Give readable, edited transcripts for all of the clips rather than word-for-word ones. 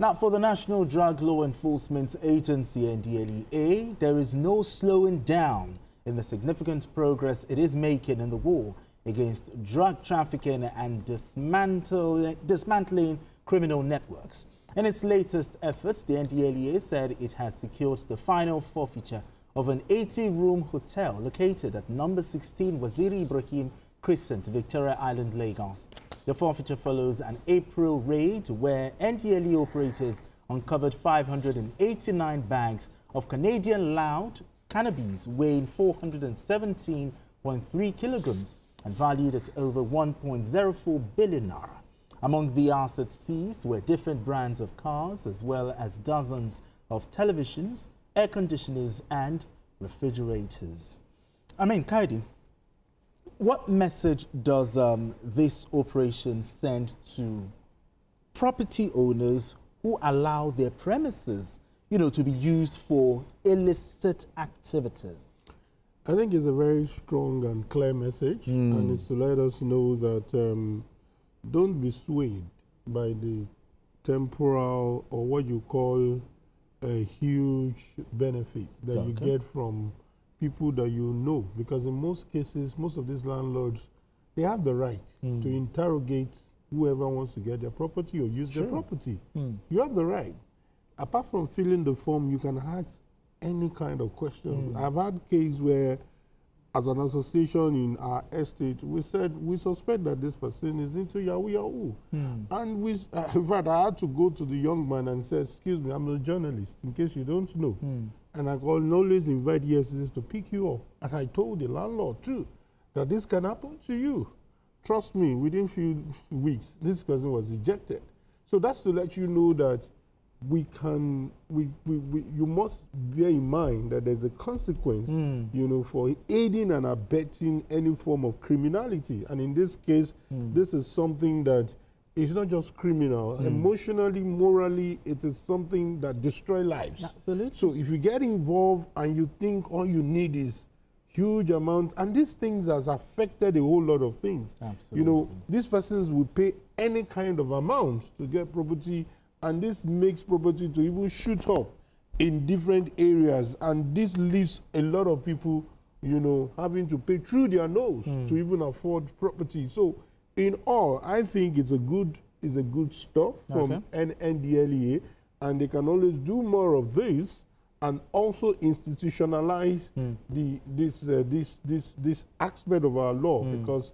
Now, for the National Drug Law Enforcement Agency, NDLEA, there is no slowing down in the significant progress it is making in the war against drug trafficking and dismantling criminal networks. In its latest efforts, the NDLEA said it has secured the final forfeiture of an 80-room hotel located at number 16 Waziri Ibrahim Crescent, Victoria Island, Lagos. The forfeiture follows an April raid where NDLEA operatives uncovered 589 bags of Canadian loud cannabis weighing 417.3 kilograms and valued at over 1.04 billion naira. Among the assets seized were different brands of cars as well as dozens of televisions, air conditioners and refrigerators. Kaidi, what message does this operation send to property owners who allow their premises, to be used for illicit activities? I think it's a very strong and clear message, and it's to let us know that don't be swayed by the temporal or what you call a huge benefit that you get from people that you know, because in most cases, most of these landlords, they have the right to interrogate whoever wants to get their property or use their property. You have the right. Apart from filling the form, you can ask any kind of question. I've had cases where, as an association in our estate, we said we suspect that this person is into Yahoo. And we, in fact, I had to go to the young man and say, excuse me, I'm a journalist, in case you don't know. And I can always invite ESCs to pick you up. And I told the landlord, too, that this can happen to you. Trust me, within a few weeks, this person was ejected. So that's to let you know that you must bear in mind that there's a consequence, for aiding and abetting any form of criminality. And in this case, this is something that is not just criminal. Emotionally, morally, it is something that destroys lives. Absolutely. So if you get involved and you think all you need is huge amount, and these things has affected a whole lot of things. Absolutely. These persons will pay any kind of amount to get property, and this makes property to even shoot up in different areas, and this leaves a lot of people, having to pay through their nose to even afford property. So, in all, I think it's a good stuff from NDLEA, and they can always do more of this, and also institutionalize this aspect of our law, because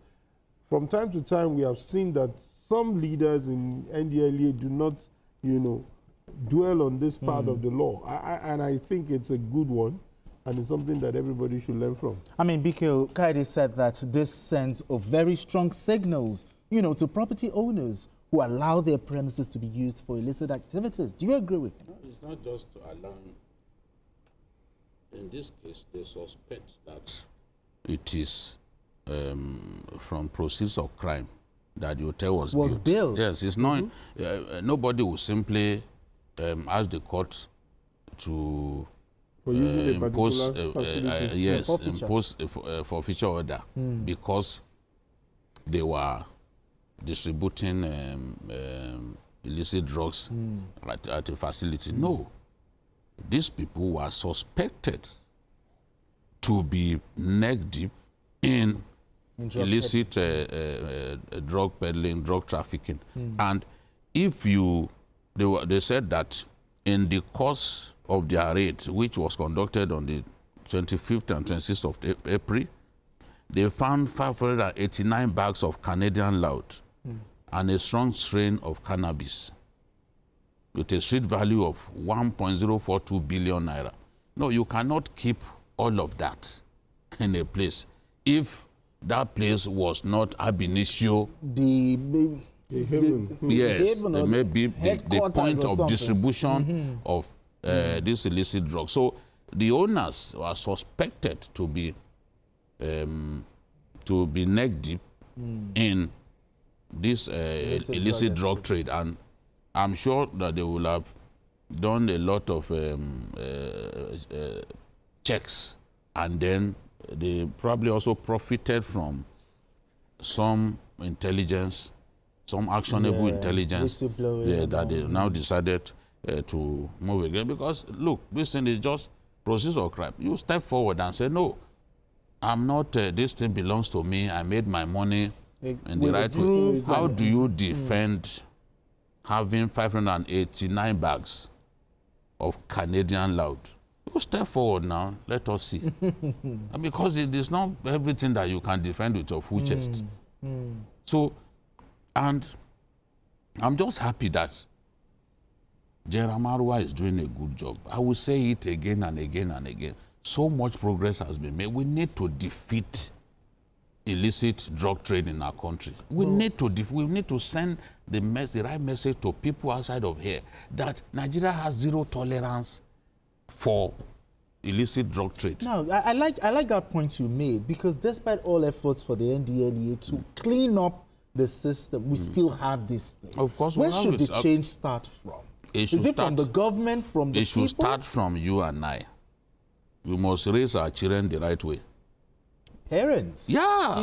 from time to time we have seen that some leaders in NDLEA do not dwell on this part of the law. And I think it's a good one, and it's something that everybody should learn from. Biko Kaide said that this sends a very strong signals, to property owners who allow their premises to be used for illicit activities. Do you agree with him? No, it's not just to allow. In this case, they suspect that it is from proceeds of crime that the hotel was built. Yes, it's not. Nobody will simply ask the court to impose a forfeiture order because they were distributing illicit drugs at a facility. No, these people were suspected to be neck deep in illicit drug peddling, drug trafficking. And if they said that in the course of their raid, which was conducted on the 25th and 26th of April, they found 589 bags of Canadian loud and a strong strain of cannabis with a street value of 1.042 billion naira. No, you cannot keep all of that in a place if that place was not ab initio. Yes, it may be the point of distribution of this illicit drug. So the owners are suspected to be neck deep in this illicit drug trade, and I'm sure that they will have done a lot of checks, and then they probably also profited from some intelligence some actionable intelligence that they now decided to move again. Because, look, this thing is just process of crime. You step forward and say, no, I'm not, this thing belongs to me. I made my money in the right way. How do you defend having 589 bags of Canadian loud? You step forward now, let us see. And because it is not everything that you can defend with your full chest. So, and I'm just happy that General Marwa is doing a good job. I will say it again and again and again. So much progress has been made. We need to defeat illicit drug trade in our country. We need to send the right message to people outside of here that Nigeria has zero tolerance for illicit drug trade. No, I like that point you made, because despite all efforts for the NDLEA to clean up the system, we still have this thing. Of course, where should the change start from? Is it from the government, from the people? It should start from you and I. We must raise our children the right way. Parents? Yeah.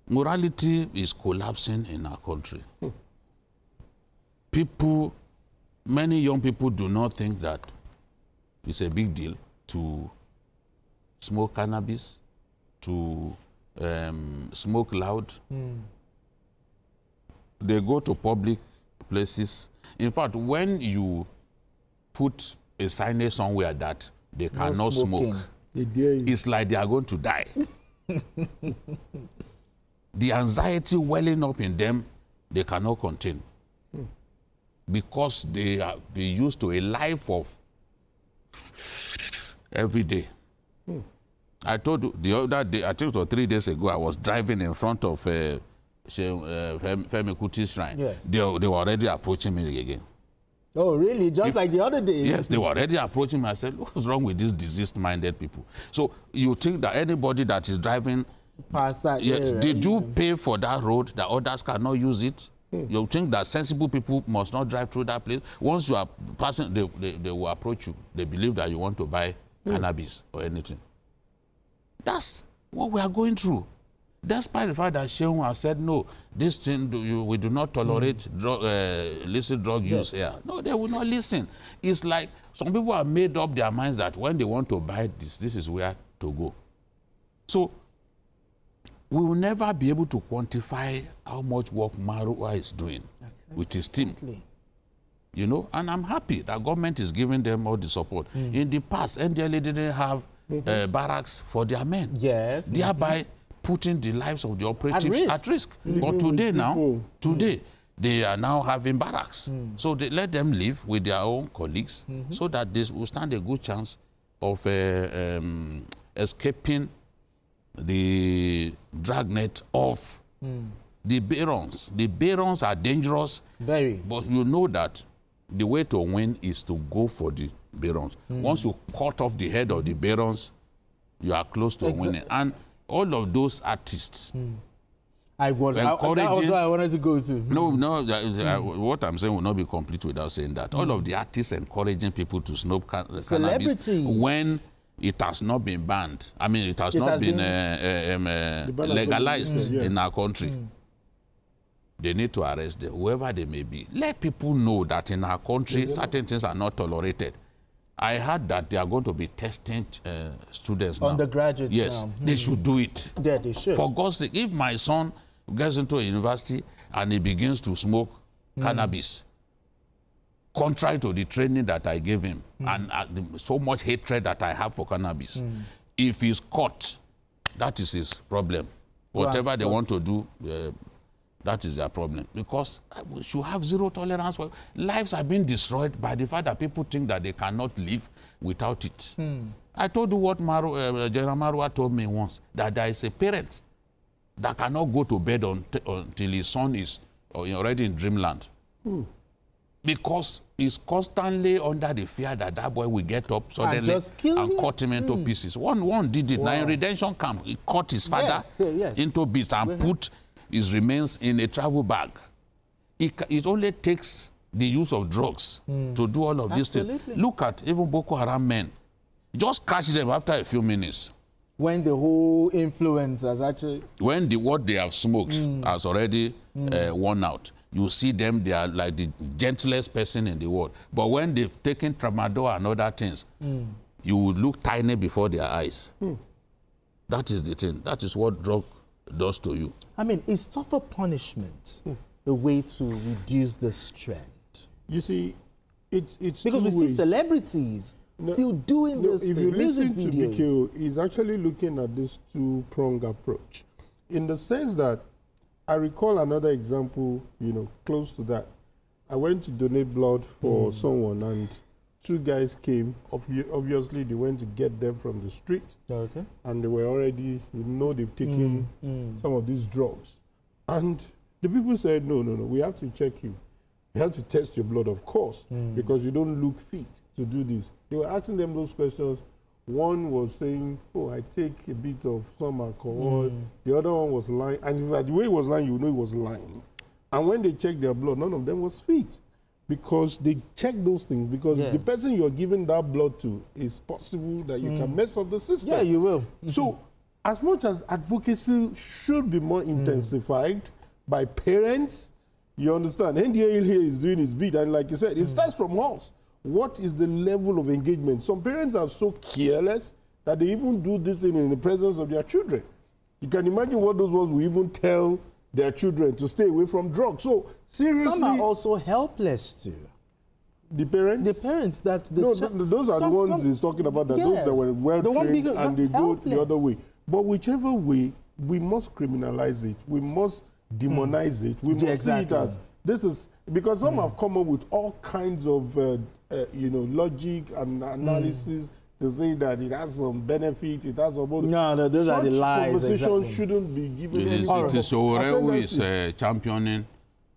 Morality is collapsing in our country. People, many young people do not think that it's a big deal to smoke cannabis, to smoke loud. They go to public places. In fact, when you put a signage somewhere that they cannot smoke, it's like they are going to die. The anxiety welling up in them, they cannot contain. Because they are used to a life of every day. I told you the other day, I think it was 3 days ago, I was driving in front of Femi Kuti's shrine. Yes. They were already approaching me again. Oh, really? Just like the other day? Yes, they were already approaching me. I said, what's wrong with these diseased-minded people? So you think that anybody that is driving past that yes, did you pay for that road that others cannot use it? You think that sensible people must not drive through that place? Once you are passing, they will approach you. They believe that you want to buy cannabis or anything. That's what we are going through. Despite the fact that Shehu has said, no, this thing, we do not tolerate illicit drug use here. No, they will not listen. It's like some people have made up their minds that when they want to buy this is where to go. So we will never be able to quantify how much work Marwa is doing with his team. You know, and I'm happy that government is giving them all the support. In the past, NDLEA didn't have barracks for their men. Yes. Thereby putting the lives of the operatives at risk. But today, they are now having barracks. So they let them live with their own colleagues so that they will stand a good chance of escaping the dragnet of the barons. The barons are dangerous. Very. But you know that the way to win is to go for the barons. Once you cut off the head of the barons, you are close to winning. And all of those artists that was what I wanted to go to. What I'm saying will not be complete without saying that. All of the artists encouraging people to smoke cannabis when it has not been banned. I mean, it has not been legalized in our country. They need to arrest them, whoever they may be. Let people know that in our country, certain things are not tolerated. I heard that they are going to be testing students now. Undergraduates now. They should do it. Yeah, they should. For God's sake, if my son gets into a university and he begins to smoke cannabis, contrary to the training that I gave him and so much hatred that I have for cannabis, if he's caught, that is his problem. Whatever they want to do, that is their problem. Because we should have zero tolerance. For lives are being destroyed by the fact that people think that they cannot live without it. I told you what General Marwa told me once, that there is a parent that cannot go to bed until his son is already in dreamland. Because he's constantly under the fear that that boy will get up suddenly and cut him into pieces. One did it. Now in redemption camp, he cut his father into bits and put his remains in a travel bag. It only takes the use of drugs to do all of these things. Look at even Boko Haram men. Just catch them after a few minutes. when the whole influence has actually... When what they have smoked has already worn out, you see them, they are like the gentlest person in the world. But when they've taken tramadol and other things, you will look tiny before their eyes. That is the thing. That is what drug does to you. I mean, is tougher punishment the way to reduce this trend? You see, it's because we two see ways. celebrities still doing this If thing, you music listen to videos. BKO, he's actually looking at this two-pronged approach, in the sense that I recall another example, close to that. I went to donate blood for someone, and two guys came. Obviously, they went to get them from the street, Okay. and they were already, they've taken some of these drugs. And the people said, no, we have to check you. We have to test your blood, of course, because you don't look fit to do this. They were asking them those questions. One was saying, oh, I take a bit of some alcohol. The other one was lying. And in fact, the way he was lying, you know he was lying. And when they checked their blood, none of them was fit. Because they check those things. Because the person you're giving that blood to, is possible that you can mess up the system. Yeah, you will. So, as much as advocacy should be more intensified by parents, you understand, NDLEA is doing its bit. And like you said, it starts from us. What is the level of engagement? Some parents are so careless that they even do this in the presence of their children. You can imagine what those ones will even tell their children to stay away from drugs. So, seriously... Some are also helpless too. The parents? The parents that... those are the ones he's talking about, that those that were well-trained and they go the other way. But whichever way, we must criminalize it. We must demonize it. We must see it as... This is... Because some have come up with all kinds of, logic and analysis to say that it has some benefit, it has some... No, those are the lies. Conversation exactly. shouldn't be given... It is Sowore who is championing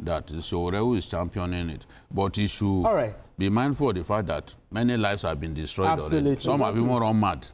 that. Sowore who is championing it. But he should be mindful of the fact that many lives have been destroyed already. Some have even run mad.